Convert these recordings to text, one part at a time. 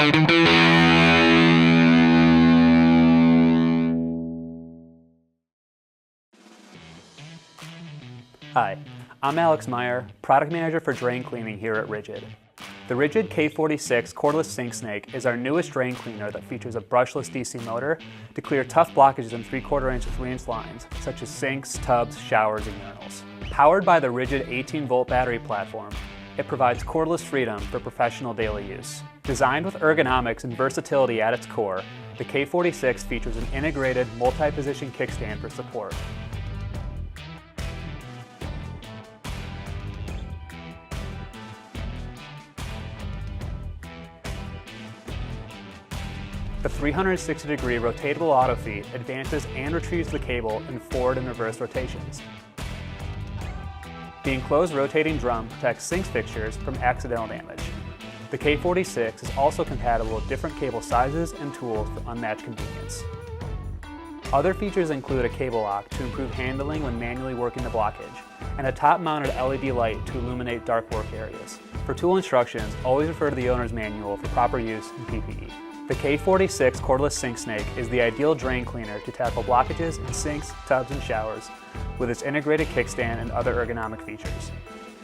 Hi, I'm Alex Meyer, Product Manager for Drain Cleaning here at RIDGID. The RIDGID K46 Cordless SinkSnake is our newest drain cleaner that features a brushless DC motor to clear tough blockages in 3/4 inch to 3-inch lines, such as sinks, tubs, showers, and urinals. Powered by the RIDGID 18-volt battery platform, it provides cordless freedom for professional daily use. Designed with ergonomics and versatility at its core, the K46 features an integrated multi-position kickstand for support. The 360-degree rotatable auto feed advances and retrieves the cable in forward and reverse rotations. The enclosed rotating drum protects sinks fixtures from accidental damage. The K46 is also compatible with different cable sizes and tools for unmatched convenience. Other features include a cable lock to improve handling when manually working the blockage, and a top-mounted LED light to illuminate dark work areas. For tool instructions, always refer to the owner's manual for proper use and PPE. The K46 Cordless SinkSnake is the ideal drain cleaner to tackle blockages in sinks, tubs, and showers with its integrated kickstand and other ergonomic features.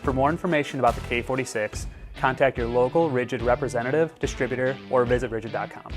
For more information about the K46, contact your local RIDGID representative, distributor, or visit RIDGID.com.